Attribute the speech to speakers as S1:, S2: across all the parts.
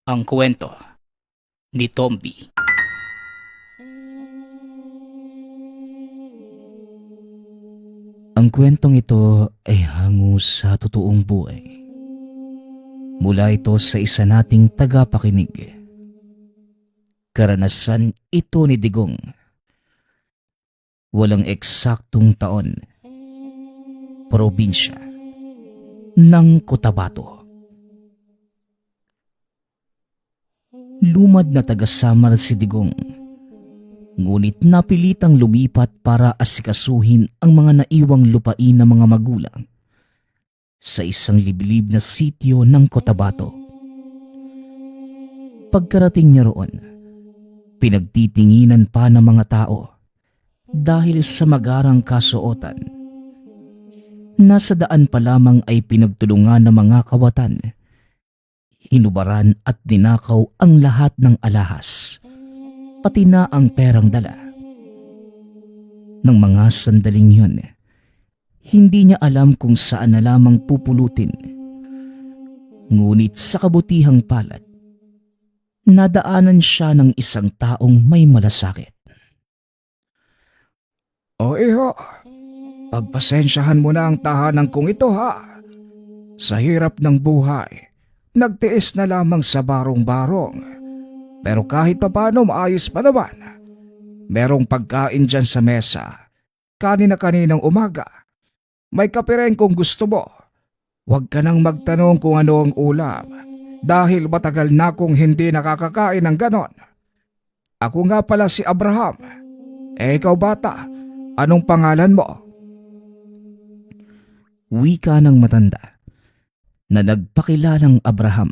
S1: Ang kwento ni Tomby.
S2: Ang kwentong ito ay hango sa totoong buhay. Mula ito sa isa nating tagapakinig. Karanasan ito ni Digong. Walang eksaktong taon. Probinsya ng Cotabato. Lumad na taga-Samar si Digong. Ngunit napilitang lumipat para asikasuhin ang mga naiwang lupain ng mga magulang sa isang liblib na sitio ng Cotabato. Pagkarating niya roon, pinagtitinginan pa ng mga tao dahil sa magarang kasuotan. Nasa daan pa lamang ay pinagtulungan ng mga kawatan. Hinubaran at dinakaw ang lahat ng alahas, pati na ang perang dala. Nang mga sandaling yun, hindi niya alam kung saan na lamang pupulutin. Ngunit sa kabutihang palad, nadaanan siya ng isang taong may malasakit.
S3: O iho, pagpasensyahan mo na ang tahanan kong ito ha. Sa hirap ng buhay, nagtiis na lamang sa barong-barong. Pero kahit papano maayos pa naman. Merong pagkain dyan sa mesa. Kanina-kaninang umaga. May kape rin kung gusto mo. Huwag ka nang magtanong kung ano ang ulam. Dahil matagal na akong hindi nakakakain ng ganon. Ako nga pala si Abraham. Ikaw bata, anong pangalan mo?
S2: Wika ng matanda na nagpakilalang Abraham.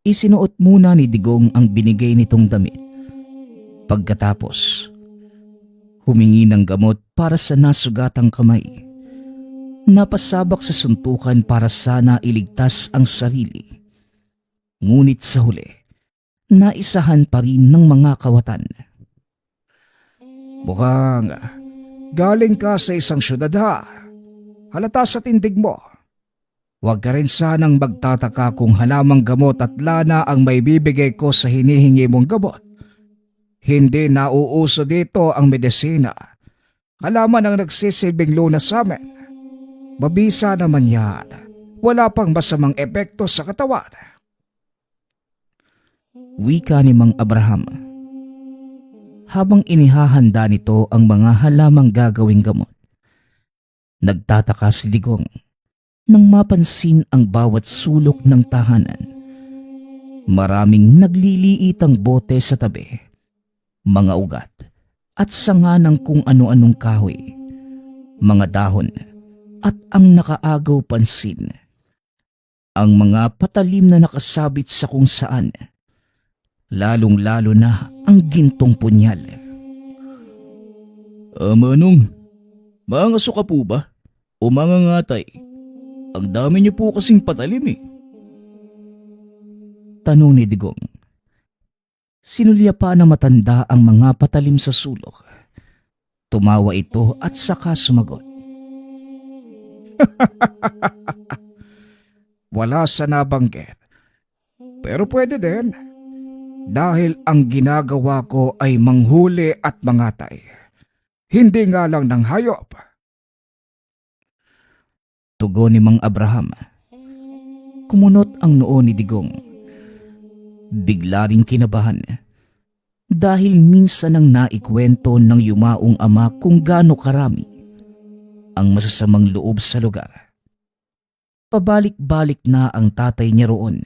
S2: Isinuot muna ni Digong ang binigay nitong damit. Pagkatapos, humingi ng gamot para sa nasugatang kamay. Napasabak sa suntukan para sana iligtas ang sarili. Ngunit sa huli, naisahan pa rin ng mga kawatan.
S3: Mukhang galing ka sa isang syudad ha. Halata sa tindig mo. Huwag ka rin sanang magtataka kung halamang gamot at lana ang may bibigay ko sa hinihingi mong gamot. Hindi nauuso dito ang medisina. Halaman ang nagsisilbing lunas sa amin. Mabisa naman yan. Wala pang masamang epekto sa katawan.
S2: Wika ni Mang Abraham. Habang inihahanda nito ang mga halamang gagawing gamot, nagtataka si Digong nang mapansin ang bawat sulok ng tahanan. Maraming nagliliitang bote sa tabi, mga ugat at sanga ng kung ano-anong kahoy, mga dahon at ang nakaagaw pansin. Ang mga patalim na nakasabit sa kung saan, lalong-lalo na ang gintong punyal.
S1: Manong, mga suka po ba? O mga ngatay? Ang dami niyo po kasing patalim eh.
S2: Tanong ni Digong. Sinulya pa na matanda ang mga patalim sa sulok. Tumawa ito at saka sumagot.
S3: Wala sa nabanggit. Pero pwede din. Dahil ang ginagawa ko ay manghuli at mangatay. Hindi nga lang ng hayop.
S2: Tugon ni Mang Abraham. Kumunot ang noo ni Digong. Bigla ring kinabahan dahil minsan nang naikwento ng yumaong ama kung gaano karami ang masasamang loob sa lugar. Pabalik-balik na ang tatay niya roon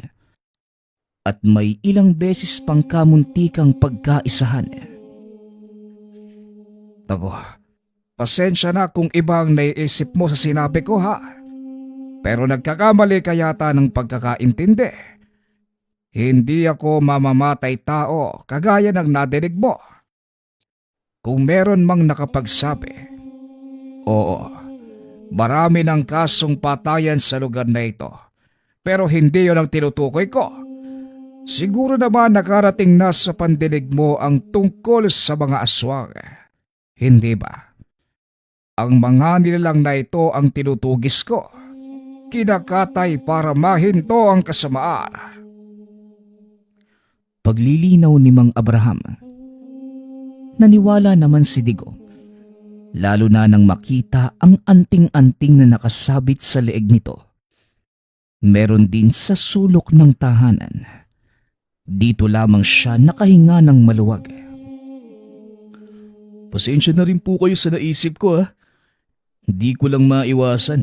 S2: at may ilang beses pang kamuntikang pagkaisahan.
S3: Tago, pasensya na kung ibang naiisip mo sa sinabi ko ha. Pero nagkakamali ka yata ng pagkakaintindi. Hindi ako mamamatay tao kagaya ng nadinig mo. Kung meron mang nakapagsabi, oo, marami ng kasong patayan sa lugar na ito. Pero hindi yun ang tinutukoy ko. Siguro naman nakarating na sa pandinig mo ang tungkol sa mga aswang. Hindi ba? Ang mga nilalang na ito ang tinutugis ko. Kinakatay para mahinto ang kasamaan.
S2: paglilinaw ni Mang Abraham. Naniwala naman si Digong, lalo na nang makita ang anting-anting na nakasabit sa leeg nito. Meron din sa sulok ng tahanan. Dito lamang siya nakahinga ng maluwag.
S1: Pasensya na rin po kayo sa naisip ko ha. Hindi ko lang maiwasan.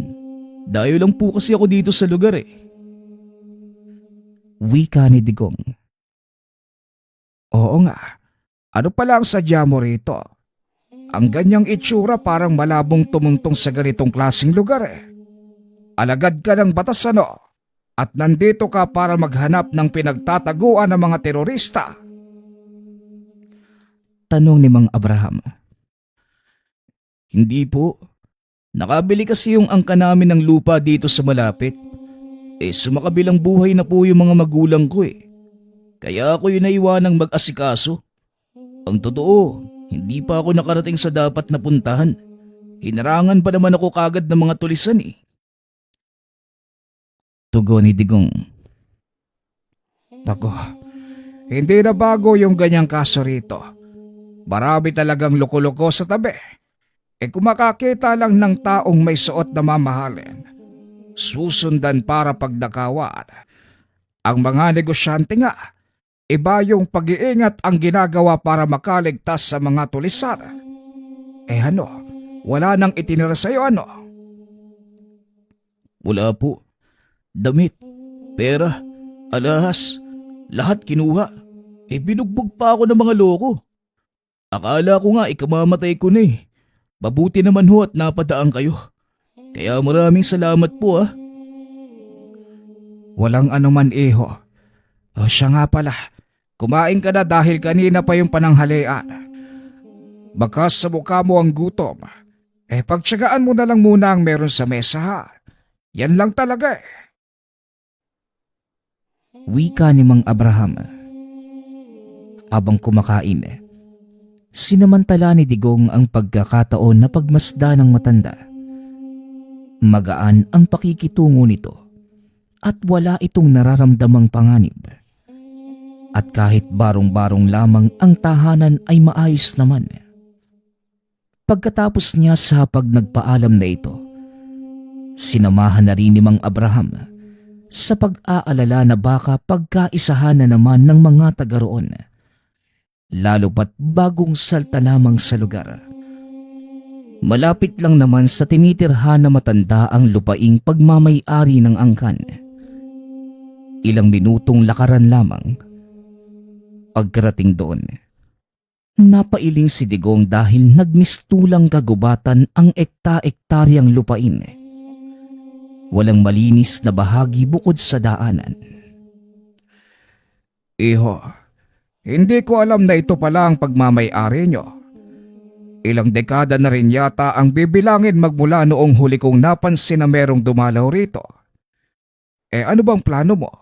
S1: Dayo lang po kasi ako dito sa lugar eh.
S2: Wika ni Digong.
S3: Oo nga, ano pala ang sadya mo rito? Ang ganyang itsura parang malabong tumungtong sa ganitong klaseng lugar eh. Alagad ka ng batas ano? At nandito ka para maghanap ng pinagtataguan ng mga terorista.
S2: Tanong ni Mang Abraham.
S1: Hindi po. Nakabili kasi yung angka namin ng lupa dito sa malapit. Sumakabilang buhay na po yung mga magulang ko eh. Kaya ako yung naiwanang mag-asikaso. Ang totoo, hindi pa ako nakarating sa dapat na puntahan. Hinarangan pa naman ako kagad ng mga tulisan eh.
S2: Tugon ni Digong.
S3: Naku, hindi na bago yung ganyang kaso rito. Marami talagang loko-loko sa tabi. Kung makakita lang ng taong may suot na mamahalin, susundan para pagdakawan. Ang mga negosyante nga, iba yung pag-iingat ang ginagawa para makaligtas sa mga tulisan. Ano, wala nang itinira sa'yo ano?
S1: Wala po. Damit, pera, alahas, lahat kinuha. Binugbog pa ako ng mga loko. Akala ko nga ikamamatay ko na eh. Mabuti naman ho at napadaan kayo. Kaya maraming salamat po ah.
S3: Walang anuman iho. Siya nga pala, kumain ka na dahil kanina pa yung pananghalian. Baka sa mukha mo ang gutom. Pagtsagaan mo na lang muna ang meron sa mesa ha. Yan lang talaga eh.
S2: Wika ni Mang Abraham. Habang kumakain, sinamantala ni Digong ang pagkakataon na pagmasda ng matanda. Magaan ang pakikitungo nito at wala itong nararamdamang panganib. At kahit barong-barong lamang ang tahanan ay maayos naman. Pagkatapos niya sa nagpaalam na ito, sinamahan na rin ni Mang Abraham sa pag-aalala na baka pagkaisahan na naman ng mga taga roon, lalo pat bagong salta lamang sa lugar. Malapit lang naman sa tinitirhan na matanda ang lupaing pagmamay-ari ng angkan. Ilang minutong lakaran lamang. Pagkarating doon, napailing si Digong dahil nagmistulang kagubatan ang ekta-ektaryang lupain. Walang malinis na bahagi bukod sa daanan.
S3: Iho, hindi ko alam na ito pala ang pagmamay-ari nyo. Ilang dekada na rin yata ang bibilangin magmula noong huli kong napansin na merong dumalaw rito. Ano bang plano mo?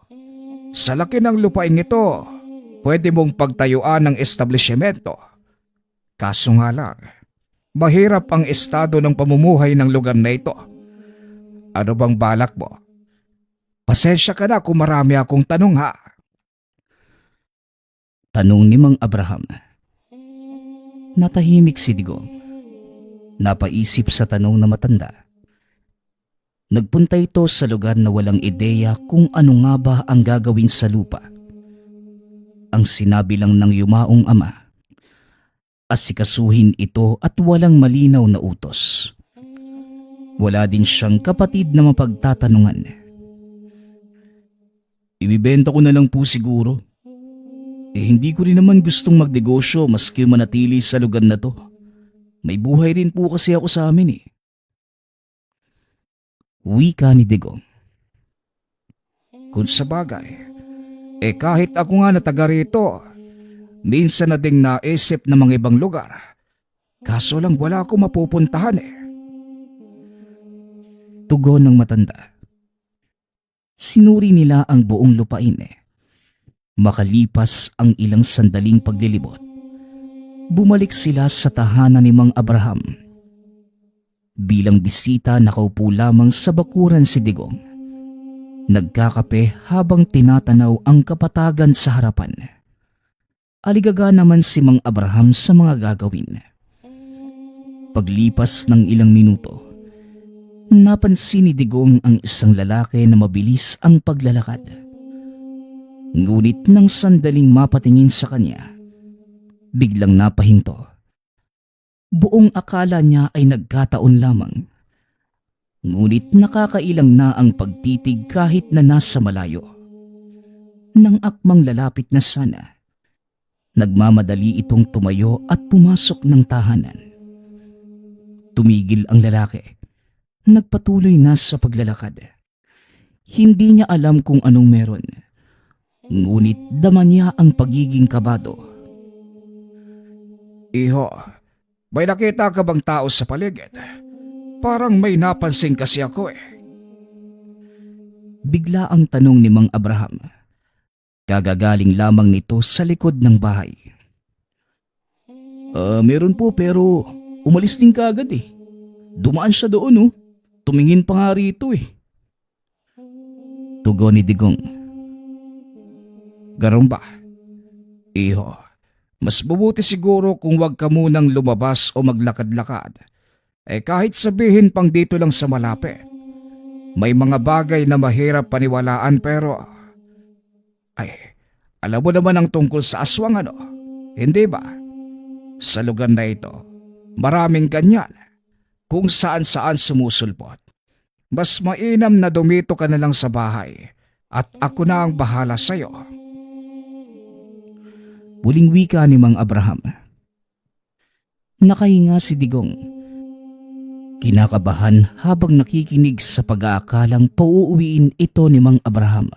S3: Sa laki ng lupaing ito, pwede mong pagtayuan ng establishmento. Kaso nga lang, mahirap ang estado ng pamumuhay ng lugar na ito. Ano bang balak mo? Pasensya ka na kung marami akong tanong ha.
S2: Tanong ni Mang Abraham. Natahimik si Digong. Napaisip sa tanong na matanda. Nagpunta ito sa lugar na walang ideya kung ano nga ba ang gagawin sa lupa. Ang sinabi lang ng yumaong ama, asikasuhin ito at walang malinaw na utos. Wala din siyang kapatid na mapagtatanungan.
S1: Ibibenta ko na lang po siguro. Hindi ko rin naman gustong magnegosyo maski manatili sa lugar na to. May buhay rin po kasi ako sa amin eh.
S2: Wika ni Digong.
S3: Kung sa bagay, kahit ako nga na taga rito, minsan na ding naisip na mga ibang lugar. Kaso lang wala akong mapupuntahan eh.
S2: Tugon ng matanda. Sinuri nila ang buong lupain eh. Makalipas ang ilang sandaling paglilibot, bumalik sila sa tahanan ni Mang Abraham. Bilang bisita nakaupo lamang sa bakuran si Digong. Nagkakape habang tinatanaw ang kapatagan sa harapan. aligaga naman si Mang Abraham sa mga gagawin. Paglipas ng ilang minuto, napansin ni Digong ang isang lalaki na mabilis ang paglalakad. Ngunit nang sandaling mapatingin sa kanya, biglang napahinto. Buong akala niya ay nagkataon lamang. Ngunit nakakailang na ang pagtitig kahit na nasa malayo. Nang akmang lalapit na sana, nagmamadali itong tumayo at pumasok ng tahanan. Tumigil ang lalaki. Nagpatuloy na sa paglalakad. Hindi niya alam kung anong meron. Ngunit dama niya ang pagiging kabado.
S3: Iho, may nakita ka bang tao sa paligid? Parang may napansin kasi ako eh.
S2: Bigla ang tanong ni Mang Abraham. Kagagaling lamang nito sa likod ng bahay.
S1: Meron po pero umalis din kaagad eh. Dumaan siya doon oh. Tumingin pa nga rito eh.
S2: Tugon ni Digong.
S3: Ganun ba? Iho, mas mabuti siguro kung wag ka munang lumabas o maglakad-lakad. Kahit sabihin pang dito lang sa malapit. May mga bagay na mahirap paniwalaan pero... alam mo naman ang tungkol sa aswang ano? Hindi ba? Sa lugar na ito, maraming ganyan. Kung saan-saan sumusulpot. Mas mainam na dumito ka na lang sa bahay at ako na ang bahala sa'yo.
S2: Muling wika ni Mang Abraham. Nakahinga si Digong. Kinakabahan habang nakikinig sa pag-aakalang pauuwiin ito ni Mang Abraham.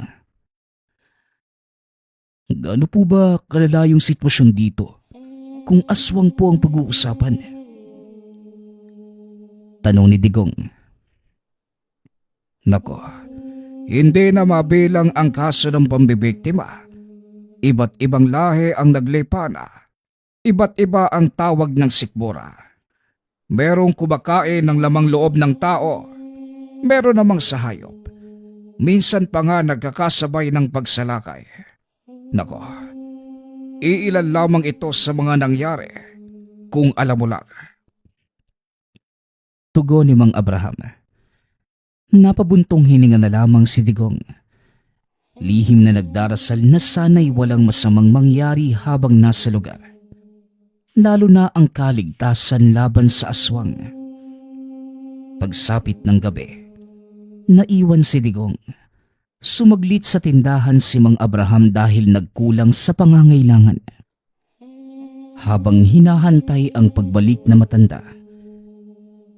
S1: Gaano po ba kalala yung sitwasyon dito kung aswang po ang pag-uusapan?
S2: Tanong ni Digong.
S3: Nako, hindi na mabilang ang kaso ng pambibiktima. Iba't ibang lahi ang naglipana. Iba't iba ang tawag ng sikmura. Merong kumakain ng lamang loob ng tao. Meron namang sa hayop. Minsan pa nga nagkakasabay ng pagsalakay. Nako, iilan lamang ito sa mga nangyari kung alam mo lang.
S2: Tugon ni Mang Abraham. Napabuntong hininga na lamang si Digong. Lihim na nagdarasal na sana'y walang masamang mangyari habang nasa lugar. Lalo na ang kaligtasan laban sa aswang. Pagsapit ng gabi, naiwan si Digong. Sumaglit sa tindahan si Mang Abraham dahil nagkulang sa pangangailangan. Habang hinahantay ang pagbalik na matanda,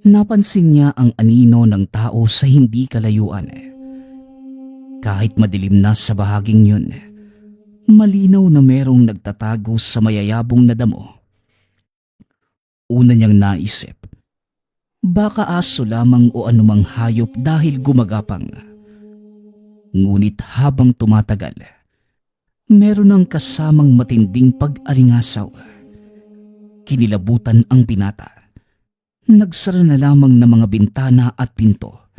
S2: napansin niya ang anino ng tao sa hindi kalayuan. Kahit madilim na sa bahaging yun, malinaw na merong nagtatago sa mayayabong na damo. Una niyang naisip, baka aso lamang o anumang hayop dahil gumagapang. Ngunit habang tumatagal, meron ng kasamang matinding pag-alingasaw. Kinilabutan ang binata. Nagsara na lamang ng mga bintana at pinto.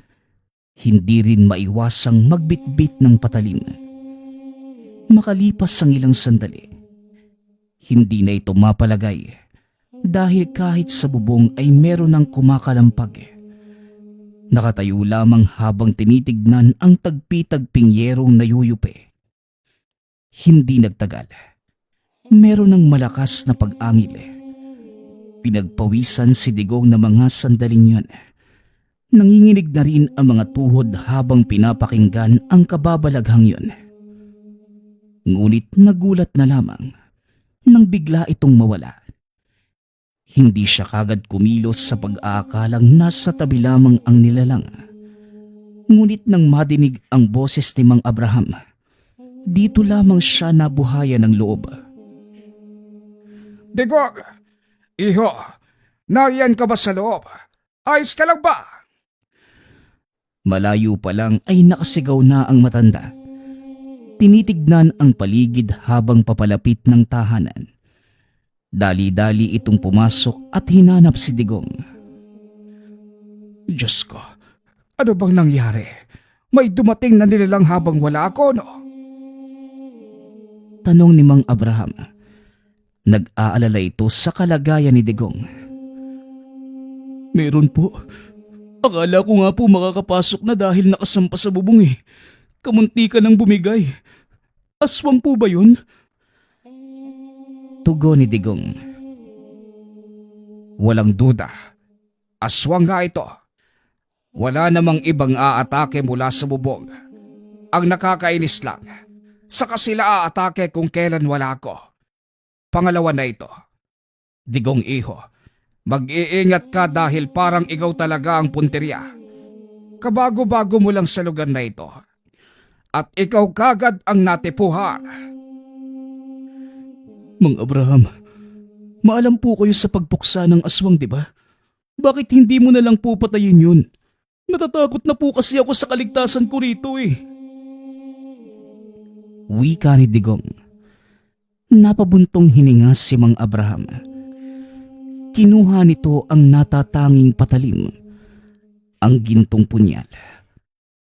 S2: Hindi rin maiwasang magbitbit ng patalim. Makalipas ang ilang sandali, hindi na ito mapalagay dahil kahit sa bubong ay meron ng kumakalampag. Nakatayo lamang habang tinitignan ang tagpi-tagping yerong nayuyupi. Hindi nagtagal. Meron ng malakas na pag-angil. Pinagpawisan si Digong na mga sandaling yun. Nanginginig na rin ang mga tuhod habang pinapakinggan ang kababalaghang yun. Ngunit nagulat na lamang nang bigla itong mawala. Hindi siya kagad kumilos sa pag-aakalang nasa tabi lamang ang nilalang. Ngunit nang madinig ang boses ni Mang Abraham, dito lamang siya nabuhayan ng loob.
S3: Digong! Iho, nariyan ka ba sa loob? Ayos ka lang ba?
S2: Malayo pa lang ay nakasigaw na ang matanda. Tinitignan ang paligid habang papalapit ng tahanan. Dali-dali itong pumasok at hinanap si Digong.
S3: Diyos ko, ano bang nangyari? May dumating na nilalang habang wala ako, no?
S2: Tanong ni Mang Abraham. Nag-aalala ito sa kalagayan ni Digong.
S1: Meron po. Akala ko nga po makakapasok na dahil nakasampa sa bubong eh. Kamunti ka nang bumigay. Aswang po ba yun?
S2: Tugon ni Digong.
S3: Walang duda. Aswang nga ito. Wala namang ibang aatake mula sa bubong. Ang nakakainis lang, saka sila aatake kung kailan wala ako. Pangalawa na ito. Digong iho, mag-iingat ka dahil parang ikaw talaga ang punteriya. Kabago-bago mo lang sa lugar na ito. At ikaw kagad ang natipuhan.
S1: Mang Abraham, maalam po kayo sa pagpuksa ng aswang, di ba? Bakit hindi mo na lang po patayin yun? Natatakot na po kasi ako sa kaligtasan ko rito eh.
S2: Wika ni Digong. Napabuntong hininga si Mang Abraham. Kinuha nito ang natatanging patalim, ang gintong punyal.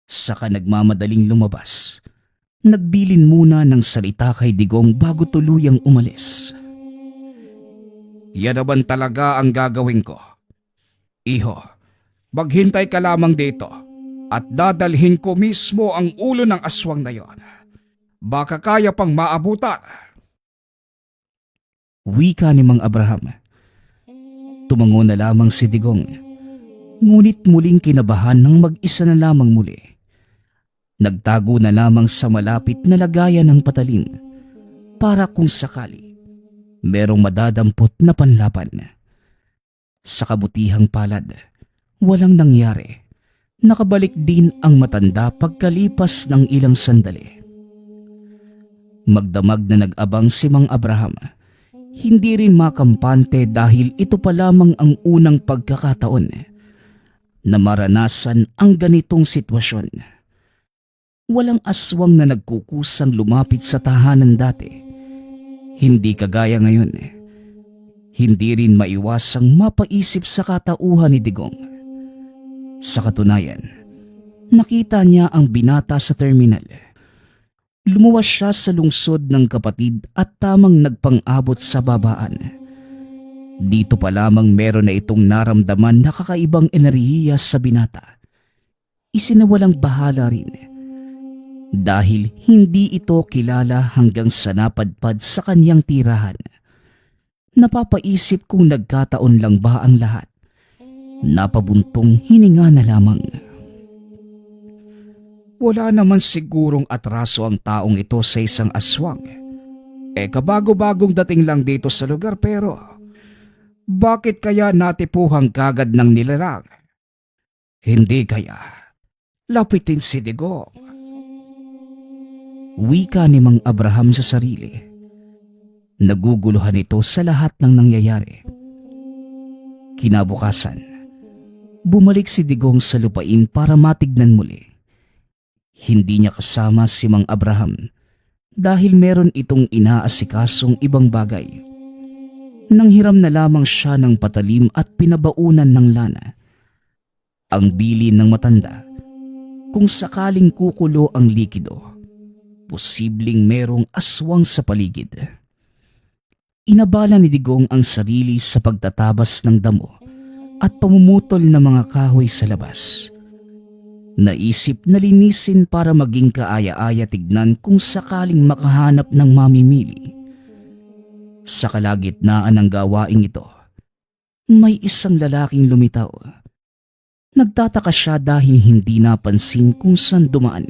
S2: Saka nagmamadaling lumabas. Nagbilin muna ng salita kay Digong bago tuluyang umalis.
S3: Yan naman talaga ang gagawin ko. Iho, maghintay ka lamang dito at dadalhin ko mismo ang ulo ng aswang na yon. Baka kaya pang maabutan.
S2: Wika ni Mang Abraham. Tumango na lamang si Digong. Ngunit muling kinabahan ng mag-isa na lamang muli. Nagtago na lamang sa malapit na lagayan ng patalim para kung sakali merong madadampot na panlaban. Sa kabutihang palad, walang nangyari. Nakabalik din ang matanda pagkalipas ng ilang sandali. Magdamag na nag-abang si Mang Abraham. Hindi rin makampante dahil ito pa lamang ang unang pagkakataon na maranasan ang ganitong sitwasyon. Walang aswang na nagkukusang lumapit sa tahanan dati. Hindi kagaya ngayon. Hindi rin maiwasang mapaisip sa katauhan ni Digong. Sa katunayan, nakita niya ang binata sa terminal. Lumuwas siya sa lungsod ng kapatid at tamang nagpang-abot sa babaan. Dito pa lamang meron na itong naramdaman na kakaibang enerhiya sa binata. Isinawalang bahala rin. Dahil hindi ito kilala hanggang sa napadpad sa kanyang tirahan. Napapaisip kung nagkataon lang ba ang lahat. Napabuntong hininga na lamang.
S3: Wala naman sigurong atraso ang taong ito sa isang aswang. Kabago-bagong dating lang dito sa lugar pero bakit kaya natipuhang kagad ng nilalang? Hindi kaya lapitin si Digong.
S2: Wika ni Mang Abraham sa sarili. Naguguluhan ito sa lahat ng nangyayari. Kinabukasan, bumalik si Digong sa lupain para matignan muli. Hindi niya kasama si Mang Abraham dahil meron itong inaasikasong ibang bagay. Nanghiram na lamang siya ng patalim at pinabaunan ng lana. Ang bilin ng matanda, kung sakaling kukulo ang likido, posibleng merong aswang sa paligid. Inabala ni Digong ang sarili sa pagtatabas ng damo at pamumutol ng mga kahoy sa labas. Naisip na linisin para maging kaaya-aya tignan kung sakaling makahanap ng mamimili. Sa kalagitnaan ng gawaing ito, may isang lalaking lumitaw. Nagtataka siya dahil hindi napansin kung saan dumaan.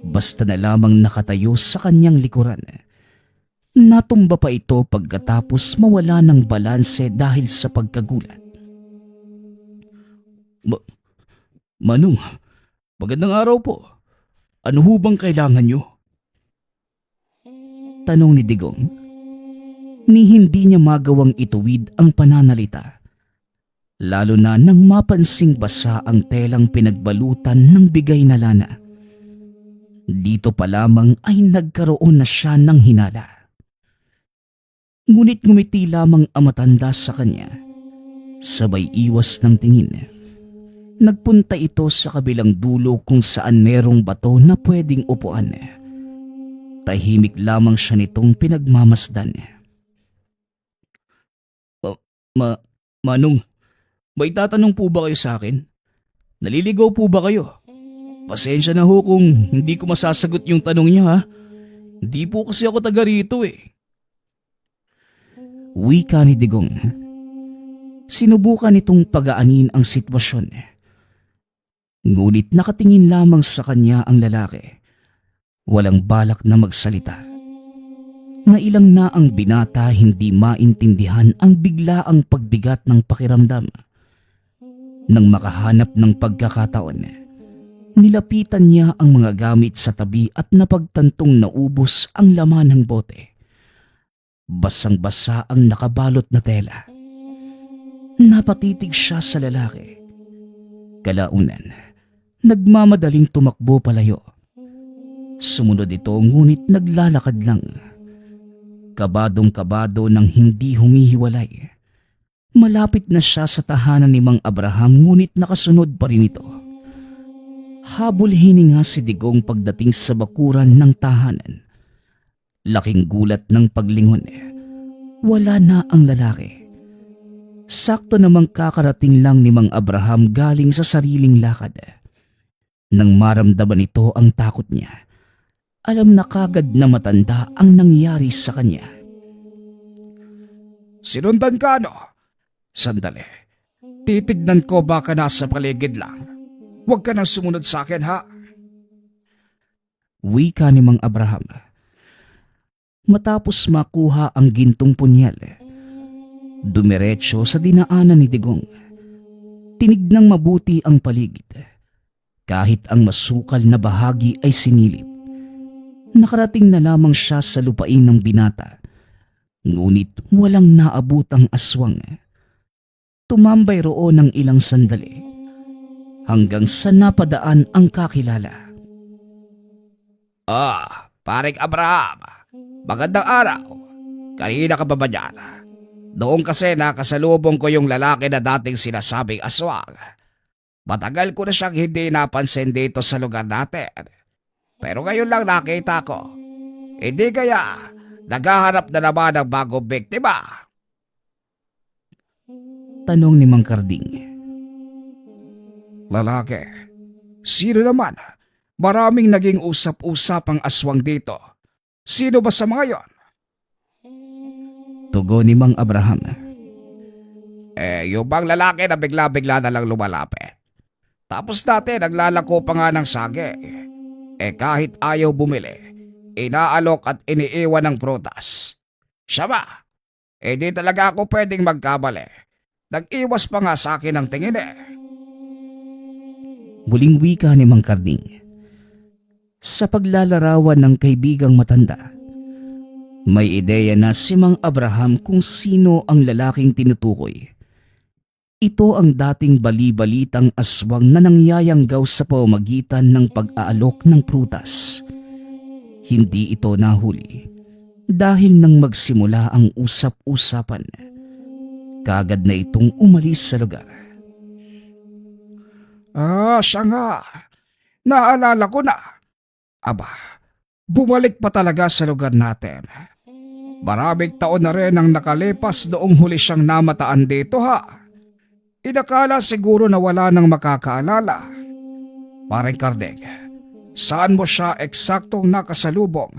S2: Basta na lamang nakatayo sa kanyang likuran. Natumba pa ito pagkatapos mawala ng balanse dahil sa pagkagulat.
S1: Manong, magandang araw po. Ano ho bang kailangan nyo?
S2: Tanong ni Digong. Ni hindi niya magawang ituwid ang pananalita. Lalo na nang mapansing basa ang telang pinagbalutan ng bigay na lana. Dito pa lamang ay nagkaroon na siya ng hinala. Ngunit ngumiti lamang ang matanda sa kanya. Sabay iwas ng tingin. Nagpunta ito sa kabilang dulo kung saan merong bato na pwedeng upuan. Tahimik lamang siya nitong pinagmamasdan.
S1: Manong, may tatanong po ba kayo sa akin? Naliligaw po ba kayo? Pasensya na ho kung hindi ko masasagot yung tanong niyo ha. Hindi po kasi ako taga rito eh.
S2: Wika ni Digong. Sinubukan nitong pagaanin ang sitwasyon. Ngunit nakatingin lamang sa kanya ang lalaki. Walang balak na magsalita. Nailang na ang binata hindi maintindihan ang biglaang pagbigat ng pakiramdam. Nang makahanap ng pagkakataon, nilapitan niya ang mga gamit sa tabi at napagtantong naubos ang laman ng bote. Basang-basa ang nakabalot na tela. Napatitig siya sa lalaki. Kalaunan, nagmamadaling tumakbo palayo. Sumunod ito ngunit naglalakad lang. Kabadong-kabado nang hindi humihiwalay. Malapit na siya sa tahanan ni Mang Abraham ngunit nakasunod pa rin ito. Habol hininga si Digong pagdating sa bakuran ng tahanan. Laking gulat ng paglingon. Wala na ang lalaki. Sakto namang kakarating lang ni Mang Abraham galing sa sariling lakad. Nang maramdaman ito ang takot niya, alam na kagad na matanda ang nangyari sa kanya.
S3: Sinundan ka ano? Sandali. Titignan ko baka nasa paligid lang. Huwag ka nang sumunod sa akin ha.
S2: Wika ni Mang Abraham. Matapos makuha ang gintong punyal, dumiretso sa dinaanan ni Digong. Tinignang mabuti ang paligid. Kahit ang masukal na bahagi ay sinilip. Nakarating na lamang siya sa lupain ng binata. Ngunit walang naabutang aswang. Tumambay roon ng ilang sandali. Hanggang sa napadaan ang kakilala.
S3: Paring Abraham. Magandang araw. Kanina ka ba dyan? Doon kasi nakasalubong ko yung lalaki na dating sinasabing aswang. Matagal ko na siyang hindi napansin dito sa lugar natin. Pero ngayon lang nakita ko. Hindi kaya naghahanap na naman ng bagong biktima?
S2: Tanong ni Mang Karding.
S3: Lalaki. Sino naman? Maraming naging usap-usap ang aswang dito. Sino ba sa mga yon?
S2: Tugon ni Mang Abraham.
S3: Yung bang lalaki na bigla-bigla na lang lumalapit. Tapos dati naglalako pa nga ng sage. Kahit ayaw bumili, inaalok at iniiwan ng prutas. Siya ba? Di talaga ako pwedeng magkamali. Nag-iwas pa nga sa akin ng tingin
S2: Muling wika ni Mang Karding. Sa paglalarawan ng kaibigang matanda, may ideya na si Mang Abraham kung sino ang lalaking tinutukoy. Ito ang dating bali-balitang aswang na nangyayanggaw sa pamamagitan ng pag-aalok ng prutas. Hindi ito nahuli dahil nang magsimula ang usap-usapan, kagad na itong umalis sa lugar.
S3: Siya nga. Naalala ko na. Aba, bumalik pa talaga sa lugar natin. Maraming taon na rin ang nakalipas noong huli siyang namataan dito ha. Inakala siguro na wala nang makakaalala. Paring Karding, saan mo siya eksaktong nakasalubong?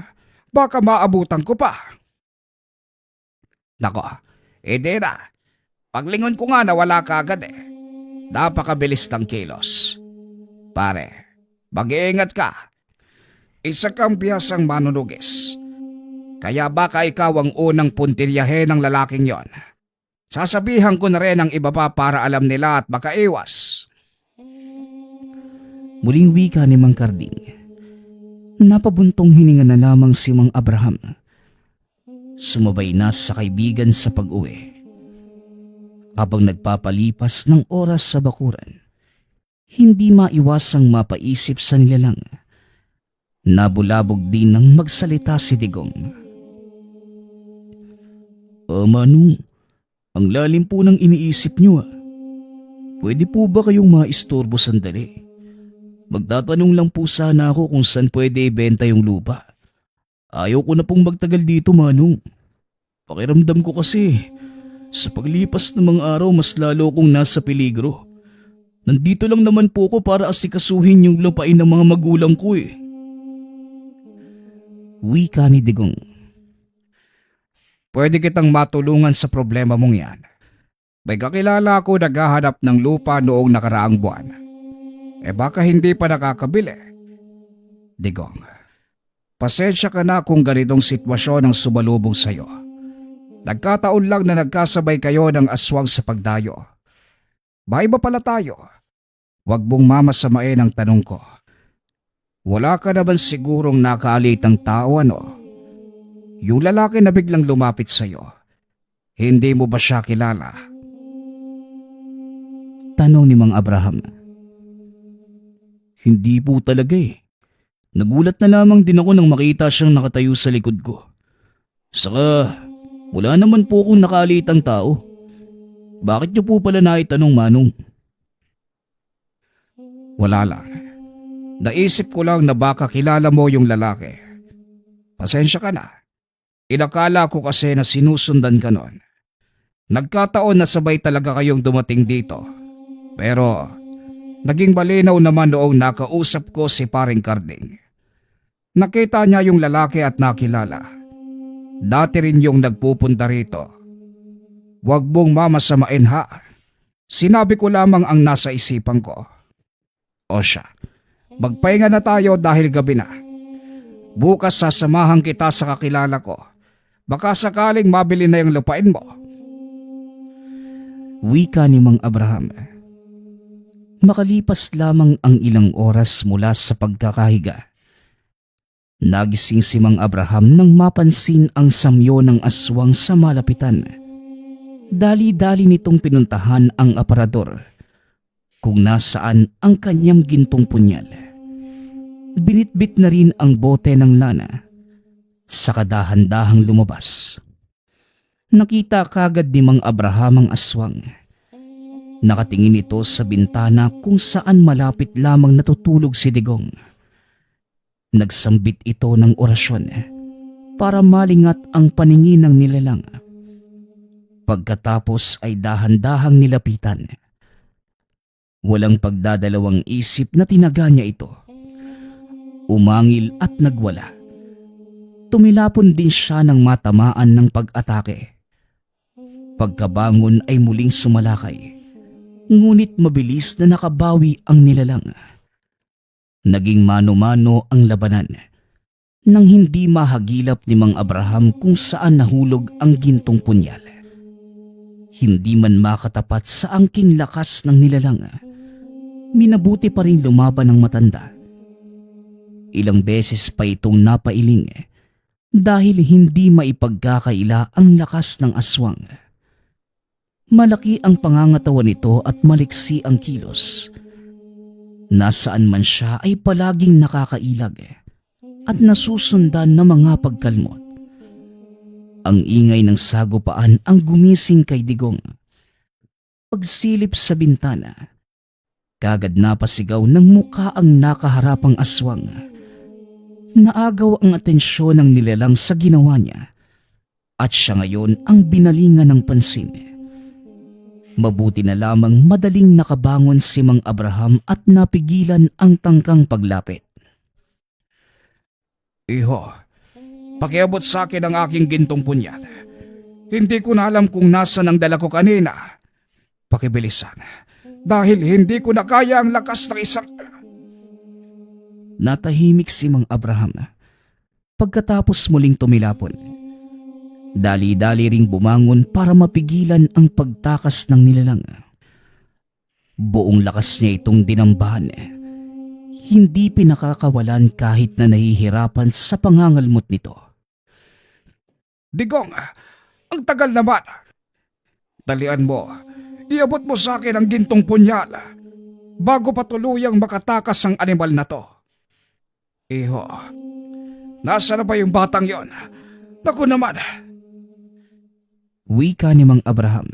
S3: Baka maabutan ko pa. Nako, hindi na. Paglingon ko nga nawala ka agad Napakabilis ng kilos. Pare, mag-iingat ka. Isa kang biyasang manunugis. Kaya baka ikaw ang unang puntiryahe ng lalaking yon. Sasabihan ko na rin ang iba pa para alam nila at makaiwas.
S2: Muling wika ni Mang Karding. Napabuntong hininga na lamang si Mang Abraham. Sumabay na sa kaibigan sa pag-uwi. Habang nagpapalipas ng oras sa bakuran, hindi maiwasang mapaisip sa nilalang. Nabulabog din nang magsalita si Digong.
S1: Manong, ang lalim po ng iniisip niyo Pwede po ba kayong maistorbo sandali? Magtatanong lang po sana ako kung saan pwede ibenta yung lupa. Ayaw ko na pong magtagal dito, Manong. Pakiramdam ko kasi, Sa paglipas ng mga araw mas lalo kong nasa peligro. Nandito lang naman po ko para asikasuhin yung lupain ng mga magulang ko eh.
S2: Wika ni Digong.
S3: Pwede kitang matulungan sa problema mong yan. May kakilala ako naghahanap ng lupa noong nakaraang buwan. Baka hindi pa nakakabili. Digong, pasensya ka na kung ganitong sitwasyon ang sumalubong sa'yo. Nagkataon lang na nagkasabay kayo ng aswang sa pagdayo. Maiba pala tayo. Huwag mong mamasamain ang tanong ko. Wala ka naman sigurong nakalitang tao ano? Yung lalaki na biglang lumapit sa'yo, hindi mo ba siya kilala?
S2: Tanong ni Mang Abraham.
S1: Hindi po talaga eh. Nagulat na lamang din ako nang makita siyang nakatayo sa likod ko. Saka, wala naman po akong nakalitang tao. Bakit niyo po pala naitanong, Manong?
S3: Wala lang. Naisip ko lang na baka kilala mo yung lalaki. Pasensya ka na. Inakala ko kasi na sinusundan ka nun. Nagkataon na sabay talaga kayong dumating dito. Pero, naging malinaw naman noong nakausap ko si Paring Karding. Nakita niya yung lalaki at nakilala. Dati rin yung nagpupunta rito. Huwag mong mamasamain ha. Sinabi ko lamang ang nasa isipan ko. O siya, magpahinga na tayo dahil gabi na. Bukas sasamahan kita sa kakilala ko. Baka sakaling mabili na yung lupain mo.
S2: Wika ni Mang Abraham. Makalipas lamang ang ilang oras mula sa pagkakahiga. Nagising si Mang Abraham nang mapansin ang samyo ng aswang sa malapitan. Dali-dali nitong pinuntahan ang aparador kung nasaan ang kanyang gintong punyal. Binitbit na rin ang bote ng lana. Sa kadahan-dahang lumabas. Nakita kagad ni Mang Abraham ang aswang. Nakatingin ito sa bintana kung saan malapit lamang natutulog si Digong. Nagsambit ito ng orasyon para malingat ang paningin ng nilalang. Pagkatapos ay dahan-dahang nilapitan. Walang pagdadalawang isip na tinaga niya ito. Umangil at nagwala. Tumilapon din siya ng matamaan ng pag-atake. Pagkabangon ay muling sumalakay. Ngunit mabilis na nakabawi ang nilalang. Naging mano-mano ang labanan nang hindi mahagilap ni Mang Abraham kung saan nahulog ang gintong punyal. Hindi man makatapat sa angking lakas ng nilalang, minabuti pa rin lumaban ng matanda. Ilang beses pa itong napailing dahil hindi maipagkakaila ang lakas ng aswang. Malaki ang pangangatawan nito at maliksi ang kilos. Nasaan man siya ay palaging nakakailag at nasusundan ng mga pagkalmot. Ang ingay ng sagupaan ang gumising kay Digong. Pagsilip sa bintana, kagad napasigaw ng mukha ang nakaharapang aswang. Naagaw ang atensyon ng nilalang sa ginawa niya at siya ngayon ang binalingan ng pansin. Mabuti na lamang madaling nakabangon si Mang Abraham at napigilan ang tangkang paglapit.
S3: Iho, pakiabot sa akin ang aking gintong punyal. Hindi ko na alam kung nasan ang dala ko kanina. Pakibilisan, dahil hindi ko na kaya ang lakas ng isang...
S2: Natahimik si Mang Abraham pagkatapos muling tumilapon. Dali-dali ring bumangon para mapigilan ang pagtakas ng nilalang. Buong lakas niya itong dinambahan. Hindi pinakakawalan kahit na nahihirapan sa pangangalmot nito.
S3: Digong, ang tagal naman. Dalian mo, iabot mo sa akin ang gintong punyal bago pa tuluyang makatakas ang animal na to. Iho, nasa na ba yung batang yon? Naku naman.
S2: Wika ni Mang Abraham.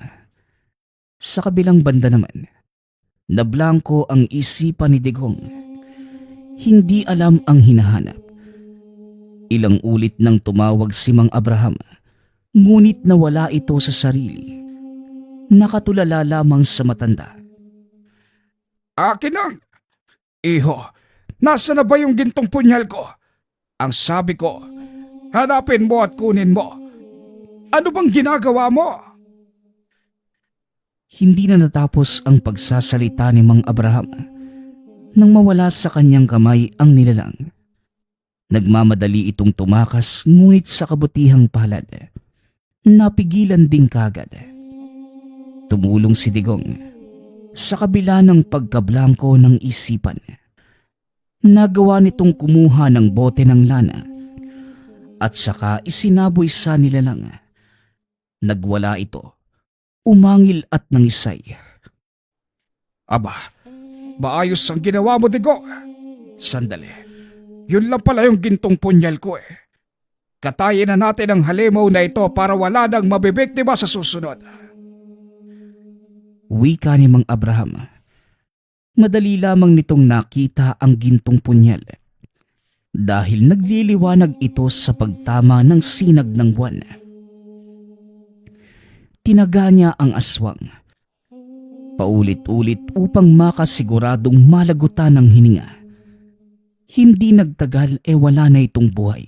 S2: Sa kabilang banda naman, nablangko ang isipan ni Digong. Hindi alam ang hinahanap. Ilang ulit nang tumawag si Mang Abraham, ngunit nawala ito sa sarili nakatulala lamang sa matanda.
S3: Akin lang! Iho, nasa na ba yung gintong punyal ko? Ang sabi ko, hanapin mo at kunin mo. Ano bang ginagawa mo?
S2: Hindi na natapos ang pagsasalita ni Mang Abraham nang mawala sa kanyang kamay ang nilalang. Nagmamadali itong tumakas ngunit sa kabutihang palad, napigilan din kagad. Tumulong si Digong sa kabila ng pagkablangko ng isipan. Nagawa nitong kumuha ng bote ng lana at saka isinaboy sa nilalang. Nagwala ito, umangil at nangisay.
S3: Aba, maayos ang ginawa mo, Digong. Sandali. Yun lang pala yung gintong punyal ko eh. Katayin na natin ang halimaw na ito para wala nang mabibiktima sa susunod.
S2: Wika ni Mang Abraham. Madali lamang nitong nakita ang gintong punyal dahil nagliliwanag ito sa pagtama ng sinag ng buwan. Tinaga niya ang aswang paulit-ulit upang makasiguradong malagutan ng hininga. Hindi nagtagal wala na itong buhay.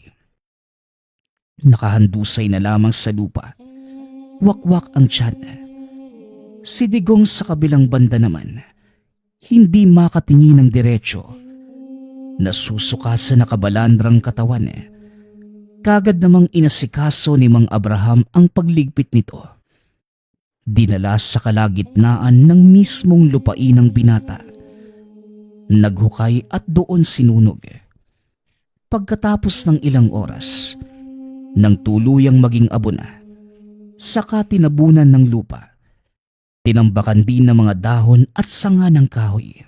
S2: Nakahandusay na lamang sa lupa. Wakwak ang tiyan. Si Digong sa kabilang banda naman, hindi makatingin ng diretsyo. Nasusuka sa nakabalandrang katawan. Kagad namang inasikaso ni Mang Abraham ang pagligpit nito. Dinala sa kalagitnaan ng mismong lupain ng binata. Naghukay at doon sinunog. Pagkatapos ng ilang oras, nang tuluyang maging abo na, saka tinabunan ng lupa. Tinambakan din ng mga dahon at sanga ng kahoy.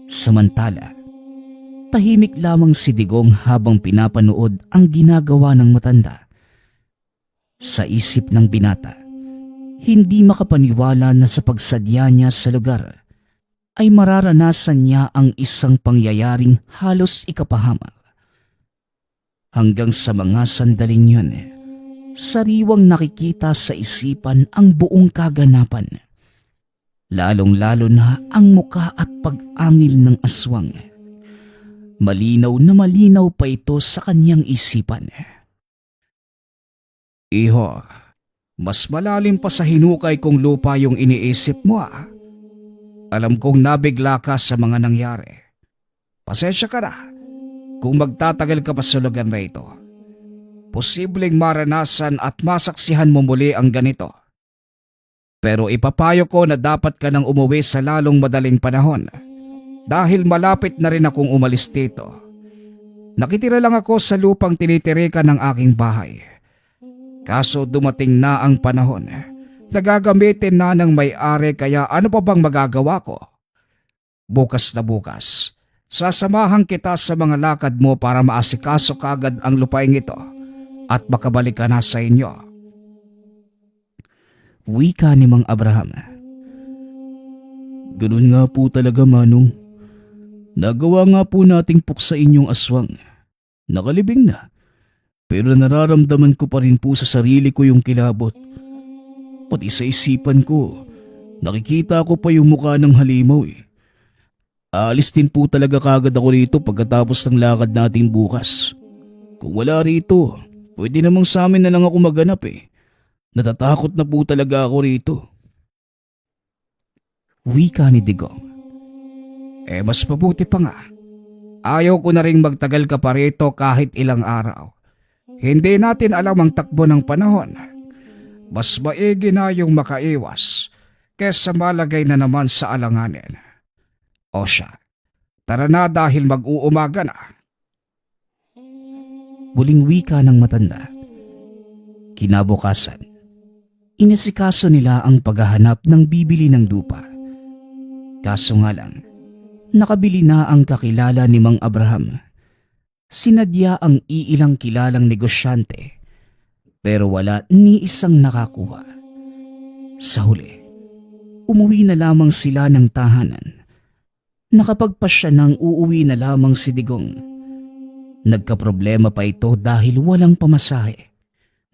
S2: Samantala, tahimik lamang si Digong habang pinapanood ang ginagawa ng matanda. Sa isip ng binata, hindi makapaniwala na sa pagsadya niya sa lugar ay mararanasan niya ang isang pangyayaring halos ikapahamak. Hanggang sa mga sandaling yun, sariwang nakikita sa isipan ang buong kaganapan. Lalong-lalo na ang muka at pag-angil ng aswang. Malinaw na malinaw pa ito sa kanyang isipan.
S3: Iho, mas malalim pa sa hinukay kong lupa yung iniisip mo ah. Alam kong nabigla ka sa mga nangyari. Pasensya ka na kung magtatagal ka pa sa lugar na ito. Posibleng maranasan at masaksihan mo muli ang ganito. Pero ipapayo ko na dapat ka nang umuwi sa lalong madaling panahon dahil malapit na rin akong umalis dito. Nakitira lang ako sa lupang tinitirikan ng aking bahay. Kaso dumating na ang panahon. Nagagamitin na ng may-ari kaya ano pa bang magagawa ko? Bukas na bukas, sasamahan kita sa mga lakad mo para maasikaso kagad ang lupaing ito at makabalik ka na sa inyo.
S2: Wika ni Mang Abraham.
S1: Ganun nga po talaga, Manong. Nagawa nga po nating puksain yung aswang. Nakalibing na. Pero nararamdaman ko pa rin po sa sarili ko yung kilabot. Pati sa isipan ko, nakikita ko pa yung mukha ng halimaw eh. Aalis din po talaga kagad ako rito pagkatapos ng lakad natin bukas. Kung wala rito, pwede namang sa amin na lang ako maghanap eh. Natatakot na po talaga ako rito.
S2: Wika ni Digong.
S3: Mas mabuti pa nga. Ayaw ko na ring magtagal ka pa rito kahit ilang araw. Hindi natin alam ang takbo ng panahon. Mas maigi na yung makaiwas kesa malagay na naman sa alanganin. O siya, tara na dahil mag-uumaga na.
S2: Muling wika ng matanda. Kinabukasan, inasikaso nila ang paghahanap ng bibili ng lupa. Kaso nga lang, nakabili na ang kakilala ni Mang Abraham. Sinadya ang iilang kilalang negosyante pero wala ni isang nakakuha. Sa huli, umuwi na lamang sila ng tahanan. Nakapagpasya nang uuwi na lamang si Digong. Nagkaproblema pa ito dahil walang pamasahe.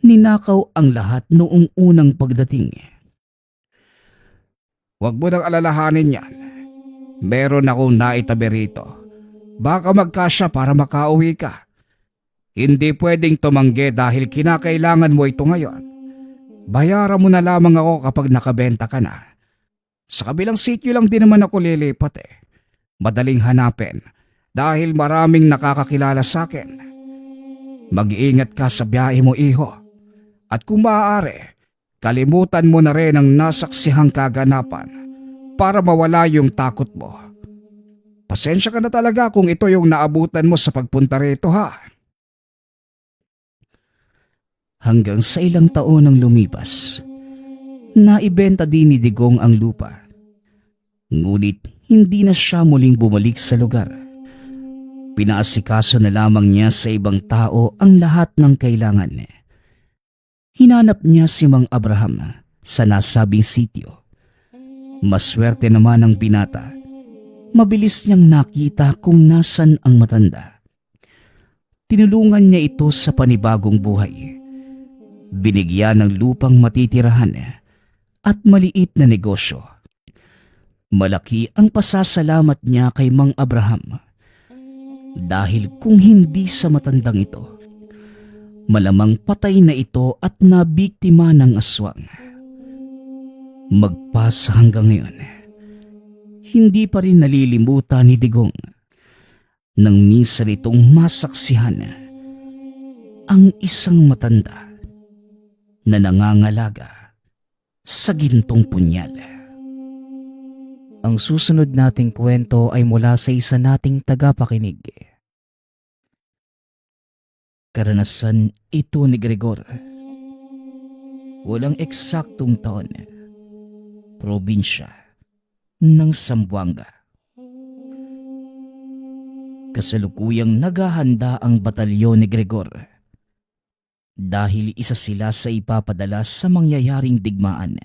S2: Ninakaw ang lahat noong unang pagdating.
S3: Huwag mo nang alalahanin yan. Meron akong naitabi rito. Baka magkasya para makauwi ka. Hindi pwedeng tumanggi dahil kinakailangan mo ito ngayon. Bayaran mo na lamang ako kapag nakabenta ka na. Sa kabilang sityo lang din naman ako lilipat eh. Madaling hanapin dahil maraming nakakakilala sa akin. Mag-iingat ka sa biyahe mo, iho. At kung maaari, kalimutan mo na rin ang nasaksihang kaganapan para mawala yung takot mo. Pasensya ka na talaga kung ito yung naabutan mo sa pagpunta rito, ha?
S2: Hanggang sa ilang taon ang lumipas, naibenta din ni Digong ang lupa. Ngunit hindi na siya muling bumalik sa lugar. Pinaasikaso na lamang niya sa ibang tao ang lahat ng kailangan. Hinanap niya si Mang Abraham sa nasabing sitio. Maswerte naman ang binata. Mabilis niyang nakita kung nasan ang matanda. Tinulungan niya ito sa panibagong buhay. Binigyan ng lupang matitirahan at maliit na negosyo. Malaki ang pasasalamat niya kay Mang Abraham. Dahil kung hindi sa matandang ito, malamang patay na ito at nabiktima ng aswang. Magpas hanggang ngayon, hindi pa rin nalilimutan ni Digong nang minsan itong masaksihan ang isang matanda na nangangalaga sa gintong punyal. Ang susunod nating kwento ay mula sa isa nating tagapakinig. Karanasan ito ni Gregor. Walang eksaktong taon. Probinsya ng Zamboanga. Kasalukuyang naghahanda ang batalyon ni Gregor dahil isa sila sa ipapadala sa mangyayaring digmaan.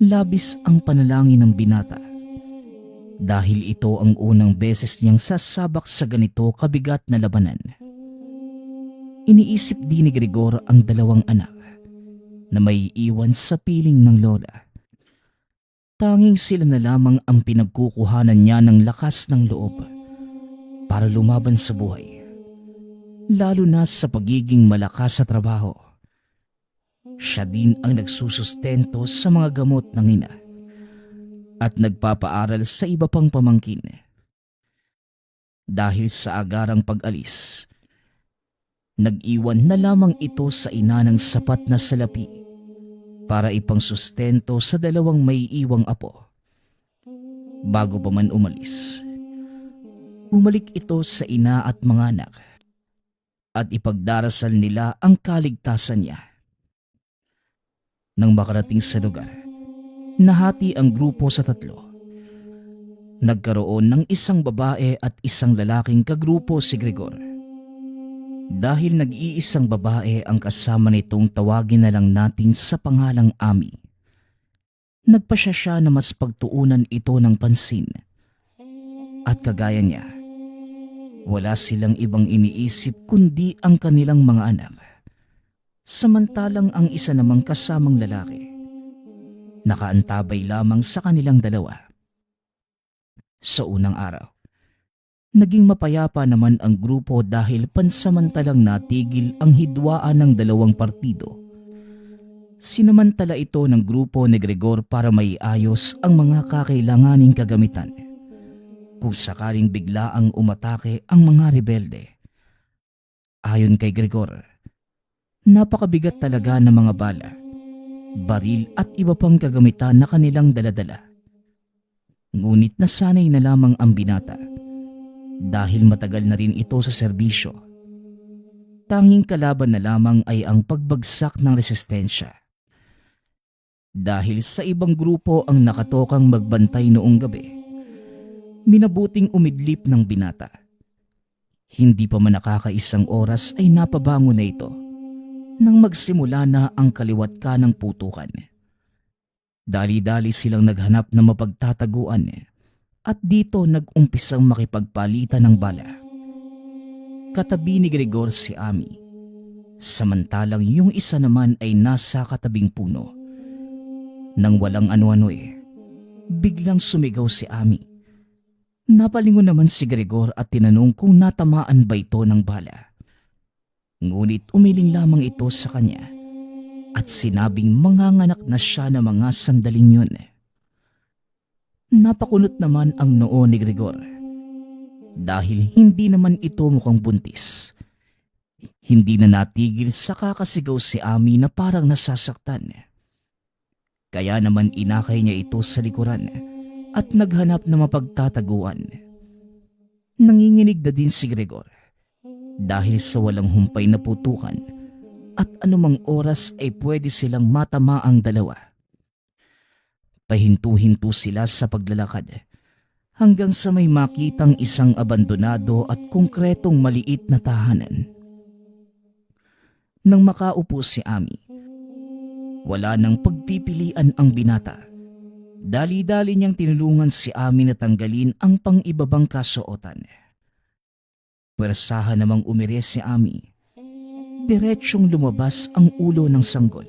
S2: Labis ang panalangin ng binata dahil ito ang unang beses niyang sasabak sa ganito kabigat na labanan. Iniisip din ni Gregor ang dalawang anak na may iwan sa piling ng lola. Tanging sila na lamang ang pinagkukuhanan niya ng lakas ng loob para lumaban sa buhay, lalo na sa pagiging malakas sa trabaho. Siya din ang nagsusustento sa mga gamot ng ina at nagpapaaral sa iba pang pamangkin. Dahil sa agarang pag-alis, nag-iwan na lamang ito sa ina ng sapat na salapi para ipangsustento sa dalawang may iwang apo. Bago pa man umalis, bumalik ito sa ina at mga anak at ipagdarasal nila ang kaligtasan niya. Nang makarating sa lugar, nahati ang grupo sa tatlo. Nagkaroon ng isang babae at isang lalaking kagrupo si Gregor. Dahil nag-iisang babae ang kasama nitong tawagin na lang natin sa pangalang Ami. Nagpasya siya na mas pagtuunan ito ng pansin. At kagaya niya, wala silang ibang iniisip kundi ang kanilang mga anak. Samantalang ang isa namang kasamang lalaki, nakaantabay lamang sa kanilang dalawa. Sa unang araw, naging mapayapa naman ang grupo dahil pansamantalang natigil ang hidwaan ng dalawang partido. Sinamantala ito ng grupo ni Gregor para maiayos ang mga kakailanganing kagamitan kung sakaling biglaang umatake ang mga rebelde. Ayon kay Gregor, napakabigat talaga ng mga bala, baril at iba pang kagamitan na kanilang daladala. Ngunit nasanay na lamang ang binata dahil matagal na rin ito sa serbisyo. Tanging kalaban na lamang ay ang pagbagsak ng resistensya. Dahil sa ibang grupo ang nakatokang magbantay noong gabi, minabuting umidlip ng binata. Hindi pa man nakakaisang oras ay napabango na ito nang magsimula na ang kaliwat ka ng putukan. Dali-dali silang naghanap ng mapagtataguan at dito nag-umpisang makipagpalitan ng bala. Katabi ni Gregor si Ami, samantalang yung isa naman ay nasa katabing puno. Nang walang ano-ano biglang sumigaw si Ami. Napalingon naman si Gregor at tinanong kung natamaan ba ito ng bala. Ngunit umiling lamang ito sa kanya at sinabing manganganak na siya na mga sandaling yun. Napakunot naman ang noo ni Gregor dahil hindi naman ito mukhang buntis. Hindi na natigil sa kakasigaw si Ami na parang nasasaktan. Kaya naman inakay niya ito sa likuran at naghanap na mapagtataguan. Nanginginig na din si Gregor dahil sa walang humpay na putukan at anumang oras ay pwede silang matama ang dalawa. Pahinto-hinto sila sa paglalakad hanggang sa may makitang isang abandonado at konkretong maliit na tahanan. Nang makaupo si Ami, wala nang pagpipilian ang binata. Dali-dali niyang tinulungan si Ami na tanggalin ang pang-ibabang kasuotan. Pwersahan namang umiris si Ami. Diretsyong lumabas ang ulo ng sanggol.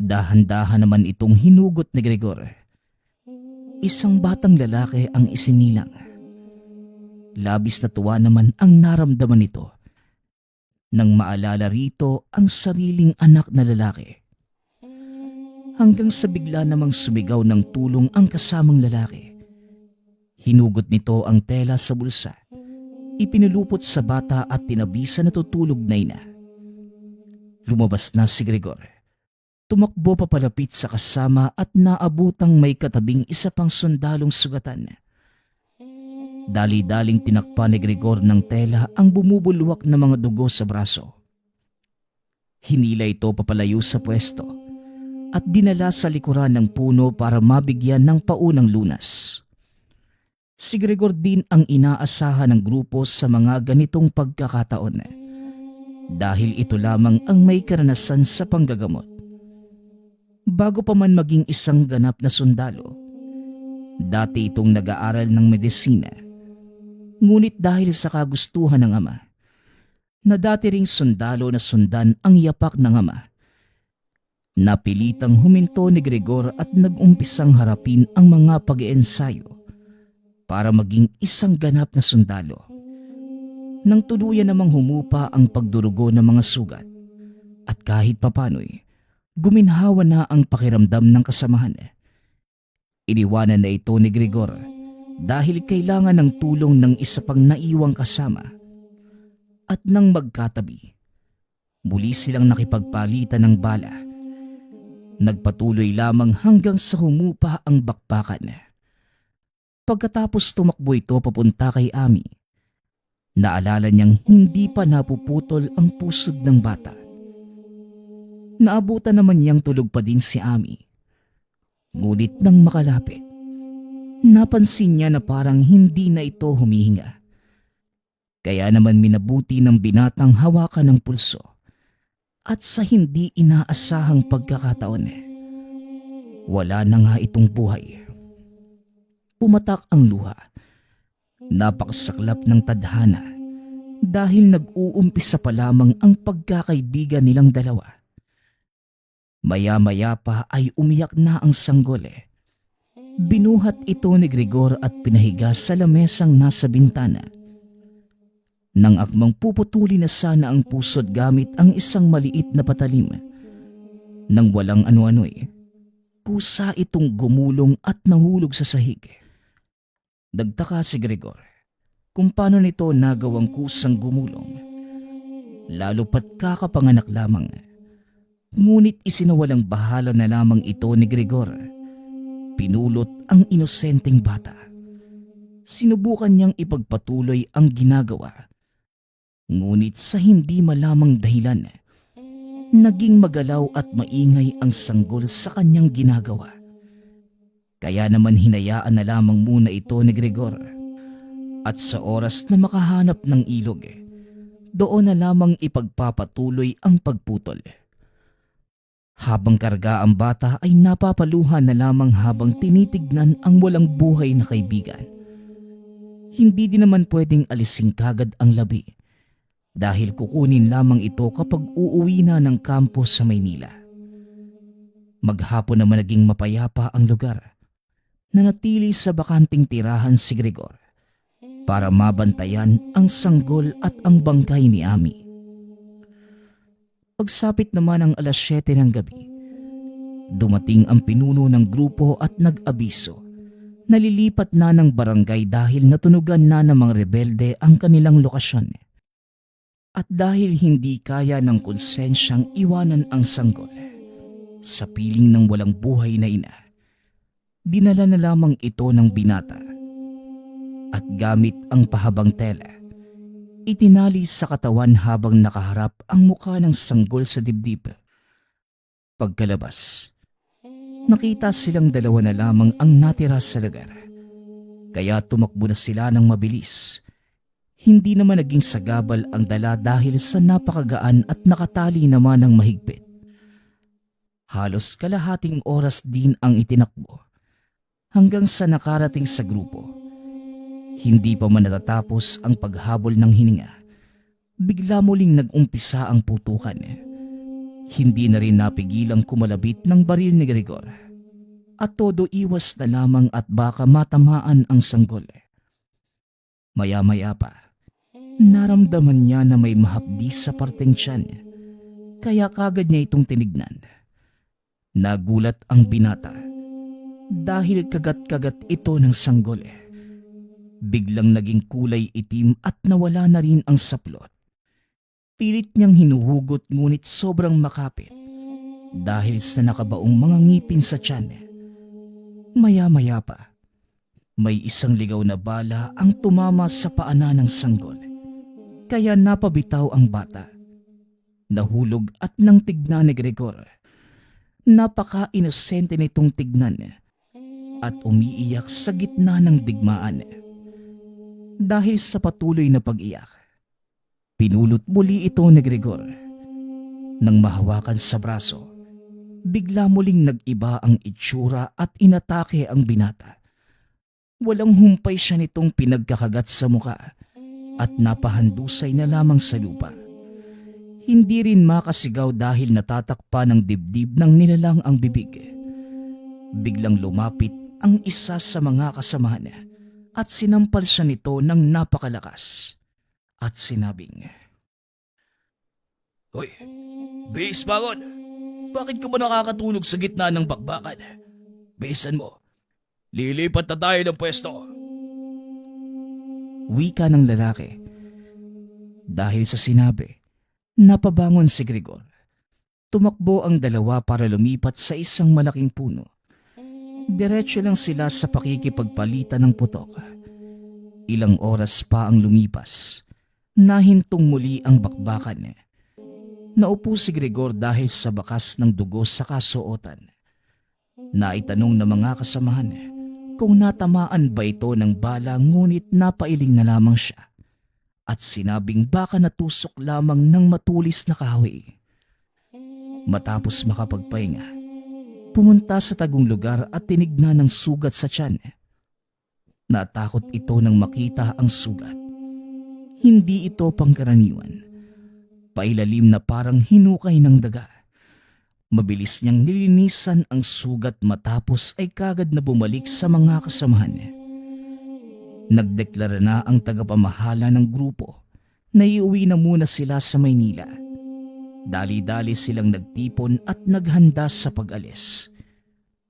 S2: Dahan-dahan naman itong hinugot ni Gregor. Isang batang lalaki ang isinilang. Labis na tuwa naman ang naramdaman nito nang maalala rito ang sariling anak na lalaki. Hanggang sa bigla namang sumigaw ng tulong ang kasamang lalaki. Hinugot nito ang tela sa bulsa, ipinulupot sa bata at tinabi sa natutulog na ina. Lumabas na si Gregor. Tumakbo papalapit sa kasama at naabutang may katabing isa pang sundalong sugatan. Dali-daling tinakpa ni Gregor ng tela ang bumubulwak na mga dugo sa braso. Hinila ito papalayo sa pwesto at dinala sa likuran ng puno para mabigyan ng paunang lunas. Si Gregor din ang inaasahan ng grupo sa mga ganitong pagkakataon dahil ito lamang ang may karanasan sa panggagamot. Bago pa man maging isang ganap na sundalo, dati itong nag-aaral ng medisina. Ngunit dahil sa kagustuhan ng ama, na dati ring sundalo na sundan ang yapak ng ama, napilitang huminto ni Gregor at nag-umpisang harapin ang mga pag-iensayo para maging isang ganap na sundalo. Nang tuluyan namang humupa ang pagdurugo ng mga sugat at kahit papano'y guminhawa na ang pakiramdam ng kasamahan. Iniwanan na ito ni Gregor dahil kailangan ng tulong ng isa pang naiwang kasama. At nang magkatabi, muli silang nakipagpalitan ng bala. Nagpatuloy lamang hanggang sa humupa ang bakbakan. Pagkatapos tumakbo ito papunta kay Ami, naalala niyang hindi pa napuputol ang pusod ng bata. Naabutan naman niyang tulog pa din si Ami. Ngunit nang makalapit, napansin niya na parang hindi na ito humihinga. Kaya naman minabuti ng binatang hawakan ng pulso at sa hindi inaasahang pagkakataon, wala na nga itong buhay. Pumatak ang luha. Napakasaklap ng tadhana dahil nag-uumpisa pa lamang ang pagkakaibigan nilang dalawa. Maya-maya pa ay umiyak na ang sanggol. Binuhat ito ni Gregor at pinahiga sa lamesang nasa bintana. Nang akmang puputuli na sana ang pusod gamit ang isang maliit na patalim, nang walang ano-ano'y, kusa itong gumulong at nahulog sa sahig. Nagtaka si Gregor kung paano nito nagawang kusang gumulong, lalo pat kakapanganak lamang. Ngunit isinawalang bahala na lamang ito ni Gregor. Pinulot ang inosenteng bata. Sinubukan niyang ipagpatuloy ang ginagawa. Ngunit sa hindi malamang dahilan, naging magalaw at maingay ang sanggol sa kanyang ginagawa. Kaya naman hinayaan na lamang muna ito ni Gregor. At sa oras na makahanap ng ilog, doon na lamang ipagpapatuloy ang pagputol. Habang karga ang bata ay napapaluhan na lamang habang tinitignan ang walang buhay na kaibigan. Hindi din naman pwedeng alising kagad ang labi dahil kukunin lamang ito kapag uuwi na ng kampo sa Maynila. Maghapon naman naging mapayapa ang lugar. Nanatili sa bakanting tirahan si Gregor para mabantayan ang sanggol at ang bangkay ni Ami. Pagsapit naman ang 7:00 ng gabi, dumating ang pinuno ng grupo at nag-abiso. Nalilipat na ng barangay dahil natunugan na ng mga rebelde ang kanilang lokasyon. At dahil hindi kaya ng konsensyang iwanan ang sanggol sa piling ng walang buhay na ina, dinala na lamang ito ng binata at gamit ang pahabang tela, itinali sa katawan habang nakaharap ang mukha ng sanggol sa dibdib. Pagkalabas, nakita silang dalawa na lamang ang natira sa lugar. Kaya tumakbo na sila ng mabilis. Hindi naman naging sagabal ang dala dahil sa napakagaan at nakatali naman ng mahigpit. Halos kalahating oras din ang itinakbo hanggang sa nakarating sa grupo. Hindi pa man natatapos ang paghabol ng hininga, bigla muling nag-umpisa ang putukan. Hindi na rin napigilang kumalabit ng baril ni Gregor at todo iwas na lamang at baka matamaan ang sanggol. Maya-maya pa, naramdaman niya na may mahapdi sa parteng tiyan, kaya kagad niya itong tinignan. Nagulat ang binata dahil kagat-kagat ito ng sanggol. Biglang naging kulay itim at nawala na rin ang saplot. Pilit niyang hinuhugot ngunit sobrang makapit dahil sa nakabaong mga ngipin sa tiyan. Maya-maya pa, may isang ligaw na bala ang tumama sa paanan ng sanggol. Kaya napabitaw ang bata. Nahulog at nang tignan ni Gregor. Napaka-inosente nitong tignan at umiiyak sa gitna ng digmaan. Dahil sa patuloy na pag-iyak, pinulot muli ito ni Gregor. Nang mahawakan sa braso, bigla muling nag-iba ang itsura at inatake ang binata. Walang humpay siya nitong pinagkakagat sa muka at napahandusay na lamang sa lupa. Hindi rin makasigaw dahil natatakpan ng dibdib ng nilalang ang bibig. Biglang lumapit ang isa sa mga kasamahan at sinampal siya nito ng napakalakas at sinabing,
S1: Hoy, bilis bangon! Bakit ka ba nakakatulog sa gitna ng bakbakan? Bilisan mo. Lilipat na tayo ng pwesto.
S2: Wika ng lalaki. Dahil sa sinabi, napabangon si Gregor. Tumakbo ang dalawa para lumipat sa isang malaking puno. Diretso lang sila sa pakikipagpalitan ng putok. Ilang oras pa ang lumipas, nahintong muli ang bakbakan. Naupo si Gregor dahil sa bakas ng dugo sa kasuotan. Naitanong ng mga kasamahan kung natamaan ba ito ng bala ngunit napailing na lamang siya at sinabing baka natusok lamang ng matulis na kahoy. Matapos makapagpahinga, pumunta sa tagong lugar at tinignan ng sugat sa tiyan. Natakot ito nang makita ang sugat. Hindi ito pangkaraniwan. Pailalim na parang hinukay ng daga. Mabilis niyang nilinisan ang sugat matapos ay kagad na bumalik sa mga kasamahan. Nagdeklara na ang tagapamahala ng grupo na iuwi na muna sila sa Maynila. Dali-dali silang nagtipon at naghanda sa pag-alis.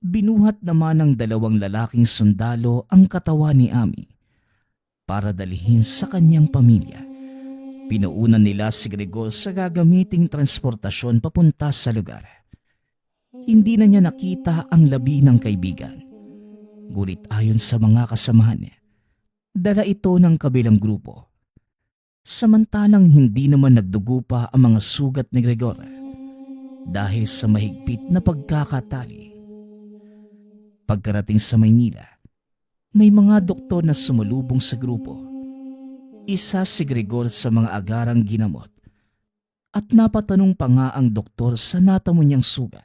S2: Binuhat naman ng 2 lalaking sundalo ang katawan ni Ami para dalhin sa kanyang pamilya. Pinaunan nila si Gregor sa gagamiting transportasyon papunta sa lugar. Hindi na niya nakita ang labi ng kaibigan. Ngunit ayon sa mga kasamahan niya, dala ito ng kabilang grupo. Samantalang hindi naman nagdugo pa ang mga sugat ni Gregor dahil sa mahigpit na pagkakatali. Pagkarating sa Maynila, may mga doktor na sumalubong sa grupo. Isa si Gregor sa mga agarang ginamot at napatanong pa nga ang doktor sa natamo niyang sugat.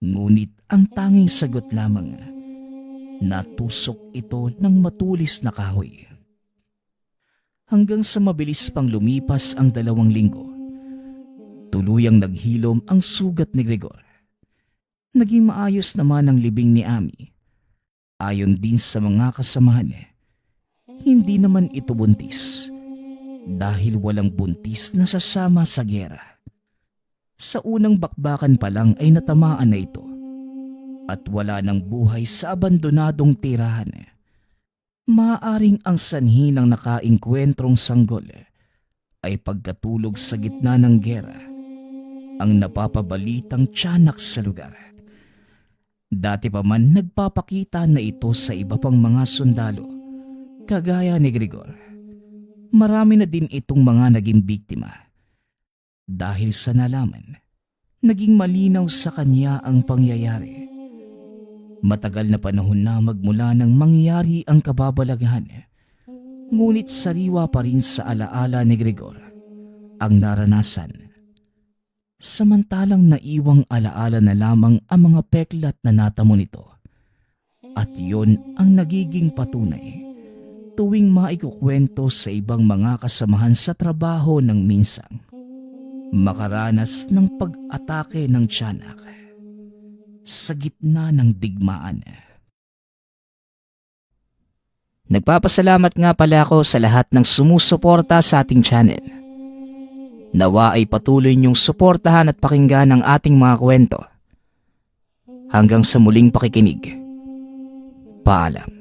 S2: Ngunit ang tanging sagot lamang, natusok ito ng matulis na kahoy. Hanggang sa mabilis pang lumipas ang 2 linggo, tuluyang naghilom ang sugat ni Gregor. Naging maayos naman ang libing ni Ami. Ayon din sa mga kasamahan, hindi naman ito buntis dahil walang buntis na sasama sa giyera. Sa unang bakbakan pa lang ay natamaan na ito at wala ng buhay sa abandonadong tirahan. Maaaring ang sanhi ng nakaengkwentrong sanggol ay pagkatulog sa gitna ng giyera, ang napapabalitang tiyanak sa lugar. Dati pa man nagpapakita na ito sa iba pang mga sundalo, kagaya ni Grigor. Marami na din itong mga naging biktima. Dahil sa nalaman, naging malinaw sa kanya ang pangyayari. Matagal na panahon na magmula nang mangyari ang kababalaghan, ngunit sariwa pa rin sa alaala ni Grigor ang naranasan. Samantalang naiwang alaala na lamang ang mga peklat na natamo nito. At yon ang nagiging patunay tuwing maikukwento sa ibang mga kasamahan sa trabaho ng minsang makaranas ng pag-atake ng tiyanak sa gitna ng digmaan.
S1: Nagpapasalamat nga pala ako sa lahat ng sumusuporta sa ating channel. Nawa ay patuloy niyong suportahan at pakinggan ang ating mga kwento. Hanggang sa muling pakikinig. Paalam.